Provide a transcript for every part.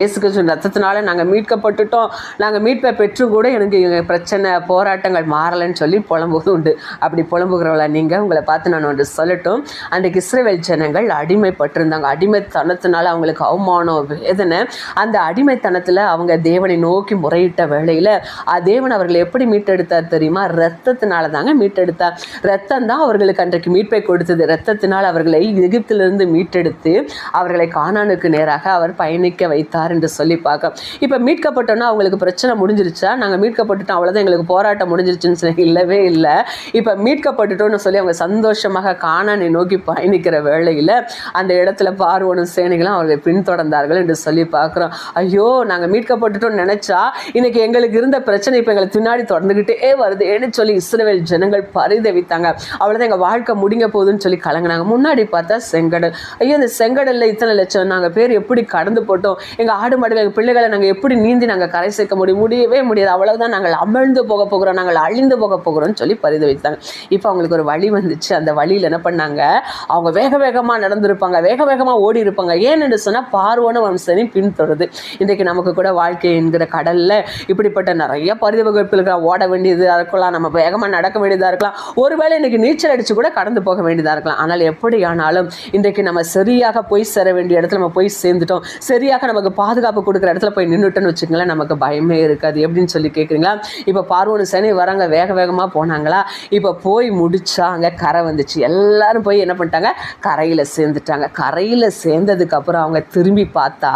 இயேசு கிறிஸ்துவின் ரத்தத்தினால நாங்கள் மீட்கப்பட்டுட்டோம், நாங்கள் மீட்பை பெற்று கூட எனக்கு எங்கள் பிரச்சனை போராட்டங்கள் மாறலைன்னு சொல்லி புலம்புவது உண்டு. அப்படி புலம்புகிறவளா நீங்கள்? உங்களை பார்த்து நான் ஒன்று சொல்லட்டும். அன்றைக்கு இஸ்ரவேல் ஜனங்கள் அடிமைப்பட்டிருந்தாங்க. அடிமைத்தனத்தினால அவங்களுக்கு அவமானம், வேதனை. அந்த அடிமைத்தனத்தில் அவங்க தேவனை நோக்கி முறையிட்ட வேளையில் தேவன் அவர்களை எப்படி மீட்டெடுத்தார் தெரியுமா? ரத்தத்தினால தாங்க மீட்டெடுத்தார். ரத்தம் தான் அவர்களுக்கு அன்றைக்கு மீட்பை கொடுத்தது. ரத்தத்தினால் அவர்களை எகிப்திலிருந்து மீட்டெடுத்து அவர்களை கானானுக்கு நேராக அவர் பயணிக்க வைத்தார் என்று சொல்லி பார்க்க. இப்போ மீட்கப்பட்டோன்னா அவங்களுக்கு பிரச்சனை முடிஞ்சிருச்சா? நாங்கள் மீட்கப்பட்டுட்டோம் அவ்வளோதான் எங்களுக்கு போராட்டம் முடிஞ்சிருச்சுன்னு சொல்லி இல்லவே இல்லை. இப்போ மீட்கப்பட்டுட்டோன்னு சொல்லி அவங்க சந்தோஷமாக கானானை நோக்கி பயணிக்கிற வேளையில் அந்த இடத்துல பார்வோனும் சேனைகளும் அவர்களை பின்தொடர்ந்தார்கள் என்று சொல்லி பார்க்குறோம். ஐயோ, நாங்கள் மீட்கப்பட்டுட்டோம்னு நினச்சா இன்னைக்கு எங்களுக்கு இருந்த பிரச்சனை இப்போ எங்களை பின்னாடி தொடர்ந்துக்கிட்டே வருது ஏன்னு சொல்லி இஸ்ரவேல் ஜனங்கள் பரிதவித்தாங்க. அவ்வளோதான் எங்கள் வாழ்க்கை முடிங்க போகுதுன்னு சொல்லி கலங்கினாங்க. முன்னாடி பார்த்தா செங்கடல். ஐயோ, இந்த செங்கடலில் இத்தனை லட்சம் நாங்கள் பேர் எப்படி கடந்து போட்டோம், எங்கள் ஆடு மாடுகள் பிள்ளைகளை நாங்கள் எப்படி நீந்தி நாங்கள் கரை சேர்க்க முடியவே முடியாது, அவ்வளவுதான் நாங்கள் அமிழ்ந்து போக போகிறோம், நாங்கள் அழிந்து போக போகிறோம்னு சொல்லி பரிதவித்தாங்க. இப்போ அவங்களுக்கு ஒரு வழி வந்துச்சு. அந்த வழியில் என்ன பண்ணாங்க? அவங்க வேக வேகமாக நடந்திருப்பாங்க, வேக வேகமாக ஓடி இருப்பாங்க. ஏன்னு சொன்னால் பார்வோன வம்சனை பின்தொடருது. இன்றைக்கு நமக்கு கூட வாழ்க்கை என்கிற கடலில் இப்படிப்பட்ட நிறைய பரிதவிப்பு இருக்கலாம். ஓட வேண்டியதாக இருக்கலாம், நம்ம வேகமாக நடக்க வேண்டியதாக இருக்கலாம், ஒருவேளை இன்னைக்கு நீச்சல் அடித்து கூட கடந்து போக வேண்டியதாக இருக்கலாம். ஆனால் எப்படியானாலும் இன்றைக்கு நம்ம சரியாக போய் சேர வேண்டிய இடத்துல நம்ம போய் சேர்ந்துட்டோம், சரியாக நமக்கு பாதுகாப்பு கொடுக்குற இடத்துல போய் நின்றுட்டோன்னு வச்சுக்கங்களேன், நமக்கு பயமே இருக்காது. எப்படின்னு சொல்லி கேட்குறீங்களா? இப்போ பார்வோனு சேனை வராங்க, வேக வேகமாக போனாங்களா? இப்போ போய் முடிச்சா அங்கே கரை வந்துச்சு. எல்லாரும் போய் என்ன பண்ணிட்டாங்க? கரையில் சேர்ந்துட்டாங்க. கரையில் சேர்ந்ததுக்கப்புறம் அவங்க திரும்பி பார்த்தா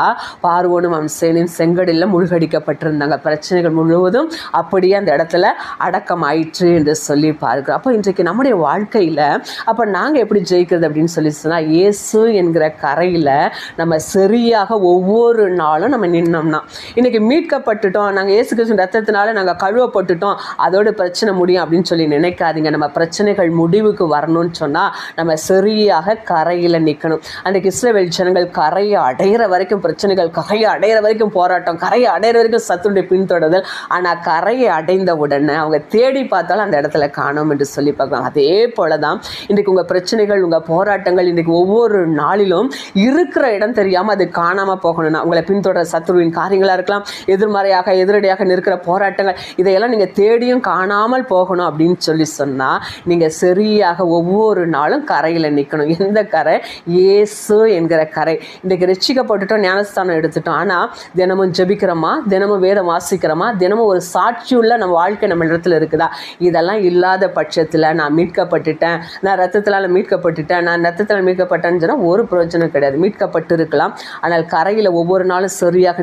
பார்வோனும் அவன் சேனையும் செங்கடலில் மூழ்கடிக்கப்பட்டிருந்தாங்க. பிரச்சனைகள் முழுவதும் அப்படியே அந்த இடத்துல அடக்கம் ஆயிற்று என்று சொல்லி பார்க்கிறோம். அப்போ இன்றைக்கு நம்முடைய வாழ்க்கையில் அப்போ நாங்கள் எப்படி ஜெயிக்கிறது அப்படின்னு சொல்லி சொன்னால், இயேசு என்கிற கரையில் நம்ம சரியாக ஒவ்வொரு நாளும் நம்ம நின்னோம்னா, இன்னைக்கு மீட்கப்பட்டுட்டோம், நாங்கள் இயேசு கிறிஸ்துவின் ரத்தத்தினால நாங்கள் கழுவப்பட்டுட்டோம், அதோட பிரச்சனை முடியும் அப்படின்னு சொல்லி நினைக்காதீங்க. நம்ம பிரச்சனைகள் முடிவுக்கு வரணும்னு சொன்னால் நம்ம சரியாக கரையில் நிற்கணும். அன்றைக்கு இஸ்ரவேல் ஜனங்கள் கரையை அடையிற வரைக்கும் பிரச்சனைகள், கரையை அடையிற வரைக்கும் போராட்டம், கரையை அடையிற வரைக்கும் சத்துடைய பின்தொடர்தல். ஆனால் கரையை அடைந்த உடனே அவங்க தேடி பார்த்தாலும் அந்த இடத்துல காணோம் என்று சொல்லி பார்க்கலாம். அதே போல தான் இன்றைக்கு உங்கள் பிரச்சனைகள், உங்கள் போராட்டங்கள் இன்றைக்கு ஒவ்வொரு நாளிலும் இருக்கிற இடம் தெரியாமல் அது காணாமல் போகணும்னா, உங்களை பின்தொடர சத்துருவின் காரியங்களாக இருக்கலாம், எதிர்மறையாக எதிரடியாக நிற்கிற போராட்டங்கள், இதையெல்லாம் நீங்கள் தேடியும் காணாமல் போகணும் அப்படின்னு சொல்லி சொன்னால் நீங்கள் சரியாக ஒவ்வொரு நாளும் கரையில் நிற்கணும். எந்த கரை? இயேசு என்கிற கரை. இன்றைக்கு ரட்சிக்கப்பட்டுட்டோம், ஞானஸ்தானம் எடுத்துட்டோம், ஆனால் தினமும் ஜெபிக்கிறோமா, தினமும் வேதம் வாசிக்கிறோமா, தினமும் ஒரு சாட்சியுள்ள நம்ம வாழ்க்கை நம்ம இடத்துல இருக்குதா? இதெல்லாம் இல்லாத பட்சத்தில் நான் மீட்கப்பட்டுட்டேன், நான் ரத்தத்தினால் மீட்கப்பட்டுட்டேன், நான் ரத்தத்தில் மீட்கப்பட்டேன்னு சொன்னால் ஒரு பிரயோஜனம் கிடையாது. மீட்கப்பட்டு இருக்கலாம், ஆனால் கரையில் ஒவ்வொரு நாளும் சரியாக